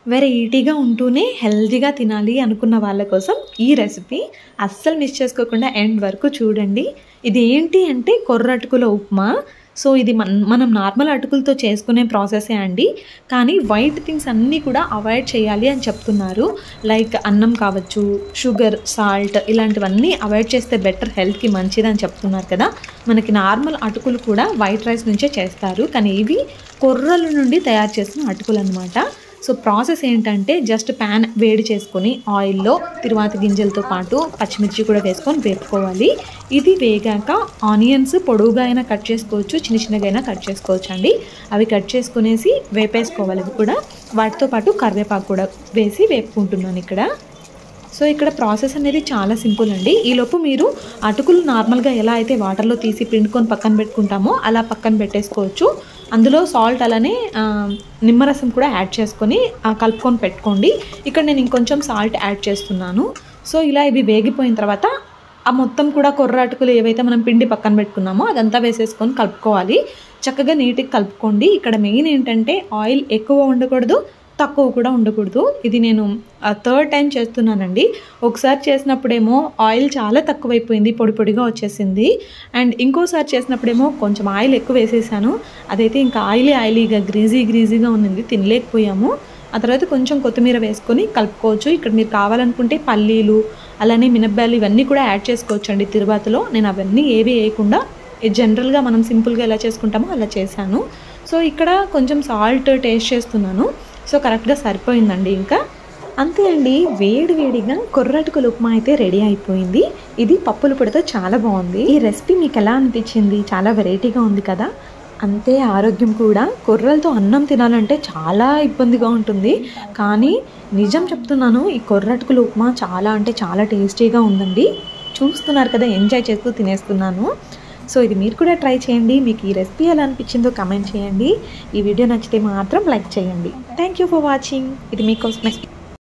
వెరైటీగా ఉంటూనే హెల్తీగా తినాలి అనుకున్న వాళ్ళ కోసం ఈ రెసిపీ అస్సలు మిస్ చేసుకోకుండా ఎండ్ వరకు చూడండి. ఇది ఏంటి అంటే కొర్ర అటుకుల ఉప్మా. సో ఇది మనం నార్మల్ అటుకులతో చేసుకునే ప్రాసెసే అండి. కానీ వైట్ థింగ్స్ అన్నీ కూడా అవాయిడ్ చేయాలి అని చెప్తున్నారు. లైక్ అన్నం కావచ్చు, షుగర్, సాల్ట్ ఇలాంటివన్నీ అవాయిడ్ చేస్తే బెటర్, హెల్త్కి మంచిదని చెప్తున్నారు కదా. మనకి నార్మల్ అటుకులు కూడా వైట్ రైస్ నుంచే చేస్తారు, కానీ ఇవి కొర్రల నుండి తయారు చేసిన అటుకులు అనమాట. సో ప్రాసెస్ ఏంటంటే జస్ట్ ప్యాన్ వేడి చేసుకొని ఆయిల్లో తిరువాత గింజలతో పాటు పచ్చిమిర్చి కూడా వేసుకొని వేపుకోవాలి. ఇది వేగాక ఆనియన్స్ పొడవుగా అయినా కట్ చేసుకోవచ్చు, చిన్న చిన్నగా అయినా కట్ చేసుకోవచ్చు అండి. అవి కట్ చేసుకునేసి వేపేసుకోవాలి. అవి కూడా వాటితో పాటు కరివేపాకు కూడా వేసి వేపుకుంటున్నాను ఇక్కడ. సో ఇక్కడ ప్రాసెస్ అనేది చాలా సింపుల్ అండి. ఈలోపు మీరు అటుకులు నార్మల్గా ఎలా అయితే వాటర్లో తీసి పిండుకొని పక్కన పెట్టుకుంటామో అలా పక్కన పెట్టేసుకోవచ్చు. అందులో సాల్ట్ అలానే నిమ్మరసం కూడా యాడ్ చేసుకొని కలుపుకొని పెట్టుకోండి. ఇక్కడ నేను ఇంకొంచెం సాల్ట్ యాడ్ చేస్తున్నాను. సో ఇలా ఇవి వేగిపోయిన తర్వాత ఆ మొత్తం కూడా కొర్ర అటుకులు ఏవైతే మనం పిండి పక్కన పెట్టుకున్నామో అదంతా వేసేసుకొని కలుపుకోవాలి. చక్కగా నీట్గా కలుపుకోండి. ఇక్కడ మెయిన్ ఏంటంటే ఆయిల్ ఎక్కువ ఉండకూడదు, తక్కువ కూడా ఉండకూడదు. ఇది నేను థర్డ్ టైం చేస్తున్నానండి. ఒకసారి చేసినప్పుడేమో ఆయిల్ చాలా తక్కువైపోయింది, పొడి పొడిగా వచ్చేసింది. అండ్ ఇంకోసారి చేసినప్పుడేమో కొంచెం ఆయిల్ ఎక్కువ వేసేసాను. అదైతే ఇంకా ఆయిలీగా గ్రీజీగా ఉంది, తినలేకపోయాము. ఆ తర్వాత కొంచెం కొత్తిమీర వేసుకొని కలుపుకోవచ్చు. ఇక్కడ మీరు కావాలనుకుంటే పల్లీలు అలానే మినప్పాలు ఇవన్నీ కూడా యాడ్ చేసుకోవచ్చు అండి తిరువాతలో. నేను అవన్నీ ఏవి వేయకుండా జనరల్గా మనం సింపుల్గా ఎలా చేసుకుంటామో అలా చేశాను. సో ఇక్కడ కొంచెం సాల్ట్ టేస్ట్ చేస్తున్నాను. సో కరెక్ట్గా సరిపోయిందండి. ఇంకా అంతే అండి, వేడిగా కొర్ర అటుకుల ఉప్మా అయితే రెడీ అయిపోయింది. ఇది పప్పుల పొడితో చాలా బాగుంది. ఈ రెసిపీ మీకు ఎలా అనిపించింది? చాలా వెరైటీగా ఉంది కదా. అంతే ఆరోగ్యం కూడా. కొర్రలతో అన్నం తినాలంటే చాలా ఇబ్బందిగా ఉంటుంది, కానీ నిజం చెప్తున్నాను, ఈ కొర్ర అటుకుల ఉప్మా చాలా అంటే చాలా టేస్టీగా ఉందండి. చూస్తున్నారు కదా, ఎంజాయ్ చేస్తూ తినేస్తున్నాను. సో ఇది మీరు కూడా ట్రై చేయండి. మీకు ఈ రెసిపీ ఎలా అనిపించిందో కమెంట్ చేయండి. ఈ వీడియో నచ్చితే మాత్రం లైక్ చేయండి. Thank you for watching. ఇది మీకోసమే.